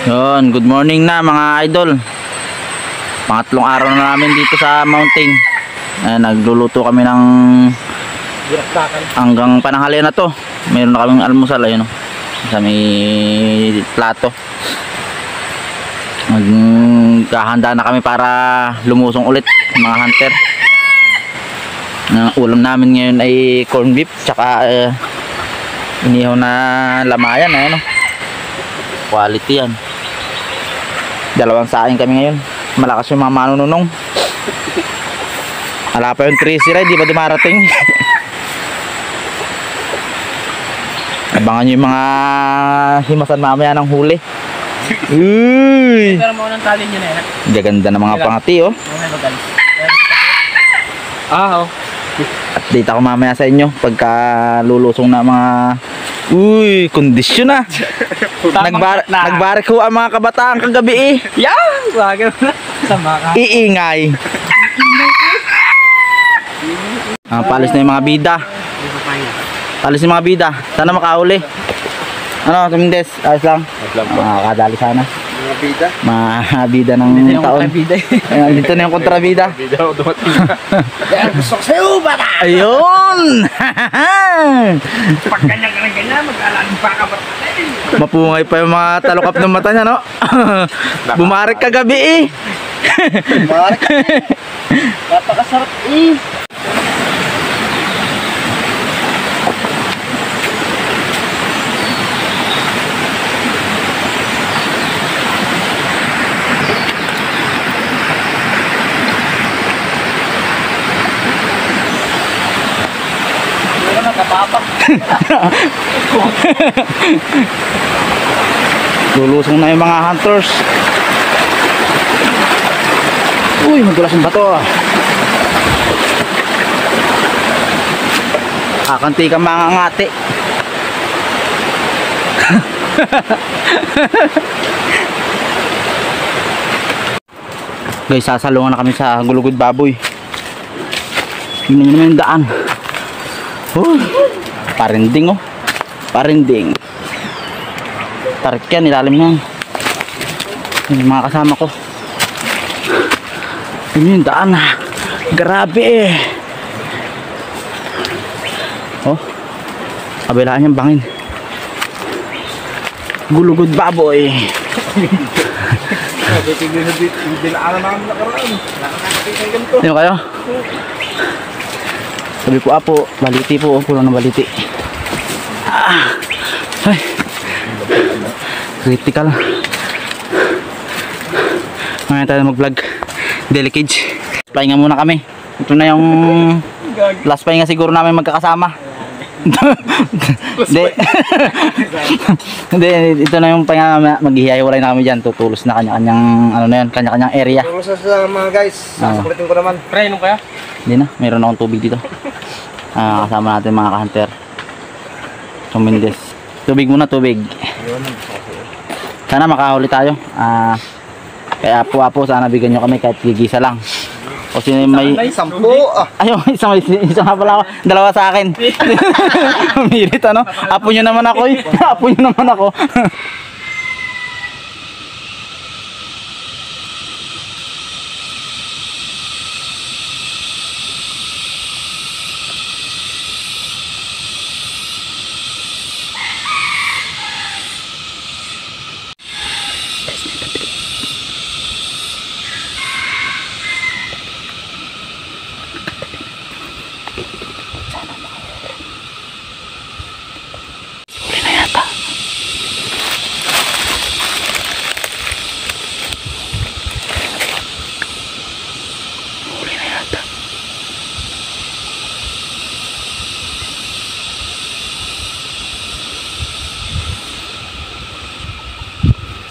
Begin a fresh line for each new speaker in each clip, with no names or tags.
Yun, good morning na mga idol. Pangatlong araw na namin dito sa mountain. Nagluluto kami ng hanggang pananghalian na to. Mayroon na kaming almusal ayun, sa may plato. Magkahanda na kami para lumusong ulit mga hunter. Ang ulam namin ngayon ay corn beef tsaka inihaw na lamayan, ayun, quality yan. Dalawang saing kami ngayon. Malakas yung mga manununong. Wala pa yung 3 sira, di ba dumarating? Abangan nyo yung mga himasan mamaya ng huli. Uy!
Pero mo ng tali nyo na yan.
Gaganda ng mga pangati, oh.
Ah, oh.
Update ako mamaya sa inyo pagka lulusong na mga... Uy, kondisyon na. Nagbarik ko ang mga kabataan kagabi eh.
Yan! Wag na. Sama ka.
Iingay. Palis na yung mga bida. Palis yung mga bida. Sana makahuli. Ano, Tumindes? Ayos lang? Kadali sana.
Mga bida?
Mga bida ng taon. Dito na yung kontrabida.
Bida ako dumating. Kaya gusto ko sa'yo, bata!
Ayun!
Pag ganyan, mag-alalim pa ka bata.
Mapungay pa yung mga talukap ng mata niya, no? Bumarik kagabi eh.
Bumarik? Napakasarap eh.
Lulusong na yung mga hunters. Uy, madulas yung bato. Kakanti ka mga ngati. Guys, sasalungan na kami sa Gulugod Baboy. Tingnan nyo naman yung daan. Parinding, oh. Parinding. Tarik yan, ilalim yan. Yung mga kasama ko. Yun yung daan. Grabe eh. Oh, kabilaan yung bangin. Gulugod Baboy. Yun kayo. Sabi po apo, baliti po, pulang ng baliti. Ay, critical. Ngayon tayo mag-vlog. Delicage. Pahinga muna kami. Ito na yung last pahinga siguro namin magkakasama. Hindi, ito na yung pahinga. Maghihiwalay na kami dyan. Tutulos na kanya-kanyang ano na yan, kanya-kanyang area.
Tulos na sa mga guys. Sasakulitin ko naman. Pre, nung kaya?
Hindi na, mayroon akong tubig dito. Kasama natin mga ka-hunter. Tumindes. Tubig muna, tubig. Sana makahuli tayo. Kaya apo-apo, sana bigyan nyo kami kahit gigisa lang. O sino yung may...
Sampu!
Ayun, isa nga pala ako. Dalawa sa akin. Umirit, ano? Apo nyo naman ako eh. Apo nyo naman ako.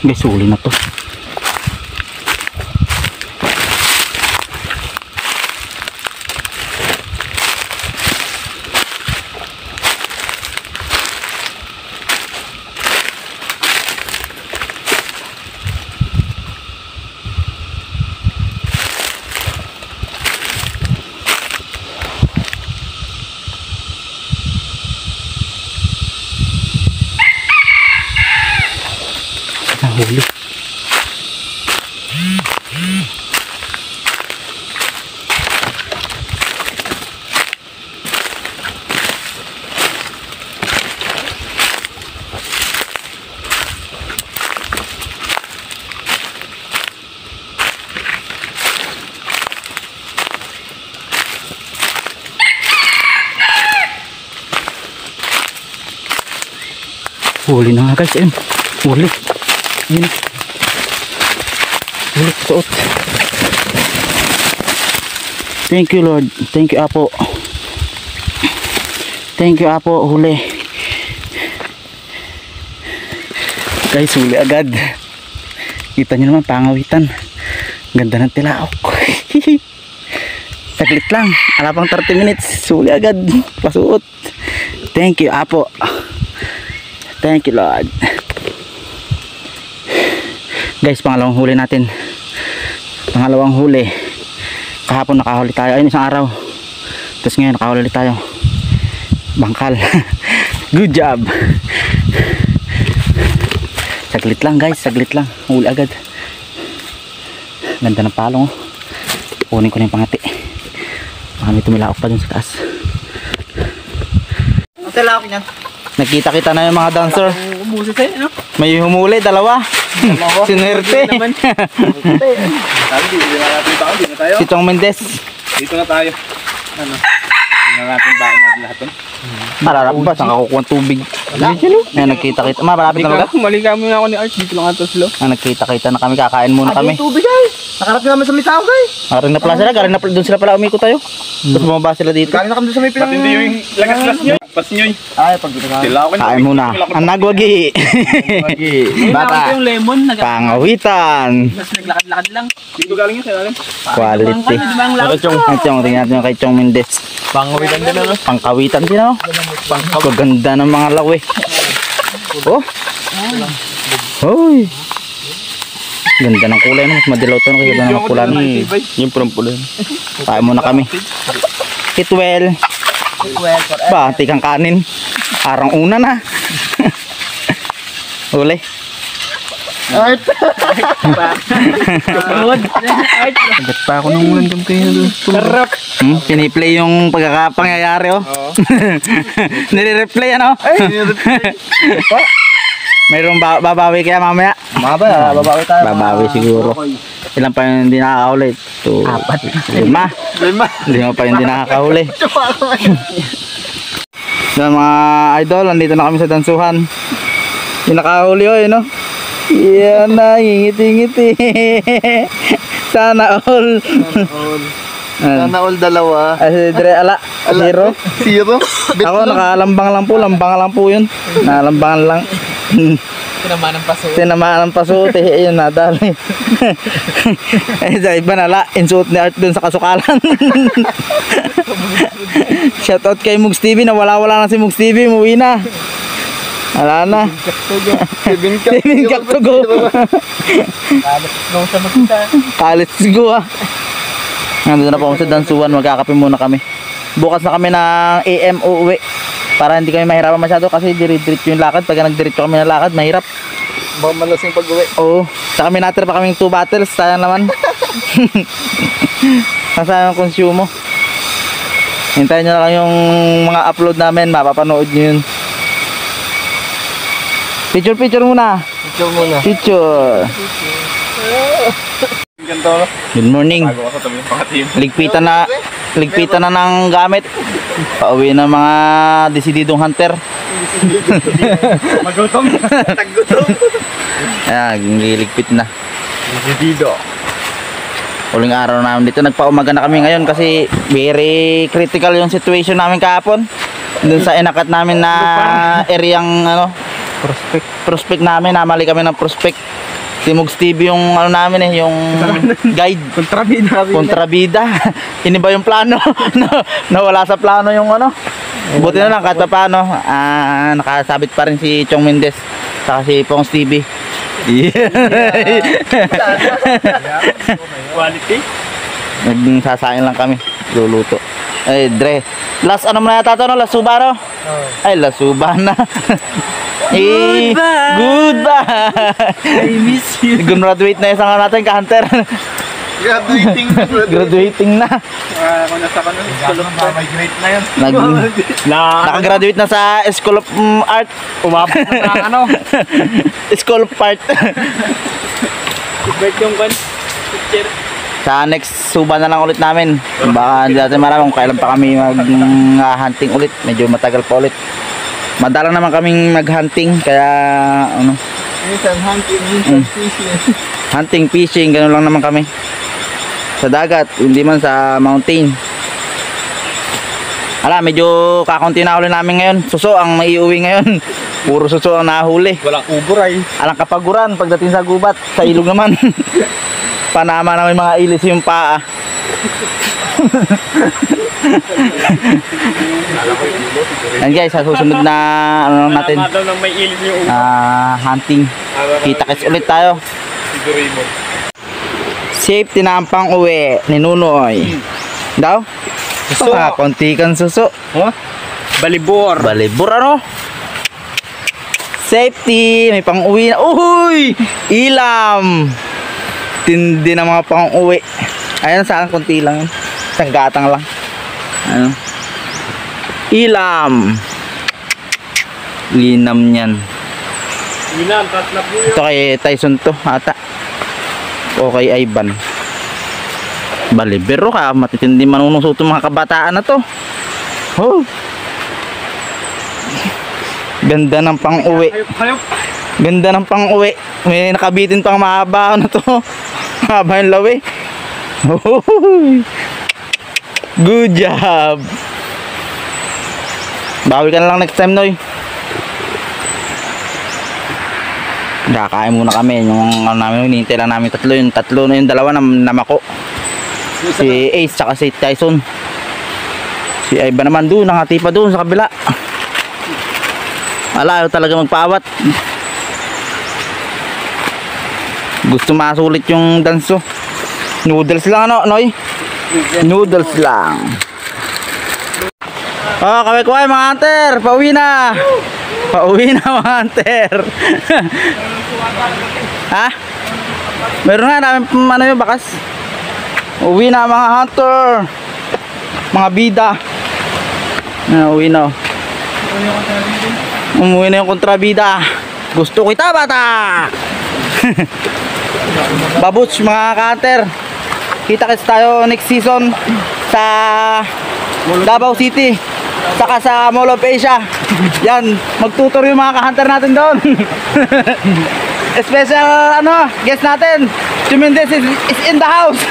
Guys, huli na to. huli. Huli na nga guys. Ayun. Huli. Ayun. Huli. Suot. Thank you Lord. Thank you Apo. Thank you Apo. Huli. Guys, huli agad. Kita nyo naman, pangawitan. Ganda ng tilaok. Saglit lang. Ala pang 30 minutes. Huli agad. Pasuot. Thank you Apo. Thank you Lord. Guys, pangalawang huli natin. Pangalawang huli. Kahapon nakahuli tayo. Ayun, isang araw. Tapos ngayon nakahuli tayo. Bangkal. Good job. Saglit lang guys, saglit lang. Huli agad. Ganda ng palong. Kunin ko na yung pangati. Baka may tumilaok pa dun sa taas.
Ang talaki niyan.
Nakita-kita na yung mga dancer.
Umuso sa'yo, ano?
May humuli, dalawa. Sinerte.
Sabi, hindi na natin baka, hindi na tayo.
Si Chong Mendez.
Dito na tayo. Ano? Hindi na natin baka natin lahat.
Mararap ba? Saan ka kukuha ng tubig? Ayan, nagkita-kita. Marapit na ulit.
Maliga muna ako ni Art. Dito lang ato slow.
Nagkita-kita na kami. Kakain muna kami.
Tubig guys. Nakarap namin sa Misaw guys.
Galing na pala sila. Galing na pala. Doon sila pala umikot tayo. Tapos bumaba sila dito.
Galing na kami doon sa may pinang... Hindi yung lagas-las nyo. Pas nyo. Ay, pag dito na.
Kain muna. Ang nagwagi. Bata.
yung lemon.
Pangawitan.
Mas naglakad-lakad lang. Dito galing yun sa ilalim.
Quality. Chong, tingnan natin yung kay Chong Mendez.
Pangawitan din ano?
Pangkawitan din ako. Paganda ng mga lawi. Oh. Hoy. Ganda ng kulay no. Mas madilaw to no. Kasi ganda ng kulay no.
Yung purong pula.
Kain muna kami. Kitwell. Ba, tikang kanin. Parang una na. Uli.
Art! Agad pa ako nung ulan kami kayo doon. Sarap!
Piniplay yung pagkakapangyayari oh. Nire-replay ano? Mayroong babawi kaya mamaya?
Babawi tayo.
Babawi siguro. Ilan pa yung hindi nakakahuli? 2, 5. 5 pa yung hindi nakakahuli. So, mga idol, andito na kami sa dansuhan. Yung nakahuli oh, no? Yan na, ngiti-ngiti. Sana all.
Sana all dalawa.
Ay, dire ala, zero.
Zero?
Ako nakalambang lang po, lambangan lang po yun. Nalambangan lang.
Tinamaan ng paso.
Tinamaan ng paso, ayun nadali. Eh, sa iba nala, insuot ni Art dun sa kasukalan. Shoutout kay Mugs TV, na wala na si Mugs TV, muwi na. Wala na. Kevin Kaktugo. Kalit sigo ah. Nandun na po kami sa dansuan. Magkakape muna kami. Bukas na kami ng AM uuwi. Para hindi kami mahirapan masyado. Kasi dire-diretso yung lakad. Pag nagdiretso kami ng lakad, mahirap.
Baka malasing pag-uwi.
Oo. Sa kami natira pa kaming 2 bottles. Sayang naman. Nasayang ang konsumo. Hintayin nyo na lang yung mga upload namin. Mapapanood nyo yun. Picture muna.
Picture muna.
Picture.
Ganto.
Good morning.
Bago ako tabi yung pangatim.
Ligpitan na ng gamit. Pauwi ng mga desididong hunter.
Magutom. Taggutom.
Ayan, liligpit na.
Dito.
Uling araw namin dito. Nagpaumaga na kami ngayon kasi very critical yung situation namin kahapon. Dun sa inakat namin na areang ano, prospect namin, namali kami ng prospect. Si Mugs TV yung ano namin yung guide. Kontrabida. Iniba yung plano. Nawala sa plano yung ano. Buti na lang kahit pa paano. Nakasabit pa rin si Chong Mendez saka si Pongs TV.
Quality.
Nagsasain lang kami. Luluto. Ay, Dre. Last ano mo na yata ito, no? Last suba, no? Ay, last suba na. Goodbye.
I miss you.
Graduate na yung sanga natin, ka-hunter. Graduating na.
Kung nasa kanon, school of migrate na yun.
Nakagraduate na sa School of Art.
Umabot na sa ano.
School of Art.
Break yung picture.
Sa next suba na lang ulit namin. Baka hindi natin marami kung kailan pa kami mag-hunting ulit. Medyo matagal pa ulit. Madalang naman kaming mag-hunting kaya ano,
Minsan hunting, minsan fishing.
hunting, fishing, gano'n lang naman kami. Sa dagat, hindi man sa mountain. Medyo kakaunti na huli namin ngayon. Suso ang maiuwi ngayon. Puro suso ang nahuli.
Walang uburay.
Alang kapaguran pagdating sa gubat, sa ilog naman. Panama namin mga ilis yung paa. And guys, sa susunod na ano lang natin,
Daw nang may ilis yung
hunting. Kita-kits ulit tayo.
Doraemon.
Safety na ang pang-uwi ni Nunoy. Daw?
Suso.
Konti kang suso.
Huh? Balibor.
Balibor ano? Safety, may pang-uwi na. Uy! Ilam! Tindi ng mga pang-uwi. Ayun, saan konti lang yun. Isang gatang lang. Ano? Ilam. Linam niyan.
Ilan, tatlap mo yun.
Ito kay Tyson to, ata. O kay Ivan. Balibero ka, matitindi manunusot yung mga kabataan na to. Oh. Ganda ng pang-uwi.
Hayop.
Ganda ng pang-uwi. May nakabitin pang mahaba na to. Mahaba yung lawi. Oh. Good job. Bawi ka na lang next time, Noy. Kakain muna kami. Yung ano namin, hinihintay lang namin tatlo. Yung tatlo na yung dalawa na namako. Si Ace tsaka si Tyson. Si Ivan naman doon, nakati pa doon sa kabila. Ayaw talaga magpaawat. Gusto masulit yung danso. Noodles lang ano, Noy? Noodles lang. Oh, kaway-kaway mga hunter, pauwi na. Pauwi na mga hunter. Ha? Meron nga namin ano yung bakas. Uwi na mga hunter. Mga bida. Uwi na. Umuwi na yung kontrabida. Gusto kita bata. Babuts mga hunter. Kita-kits tayo next season sa Davao City. Saka sa Mall of Asia. Yan, magtutur yung mga ka-hunter natin doon. Special ano, guest natin. Chumindez is in the house.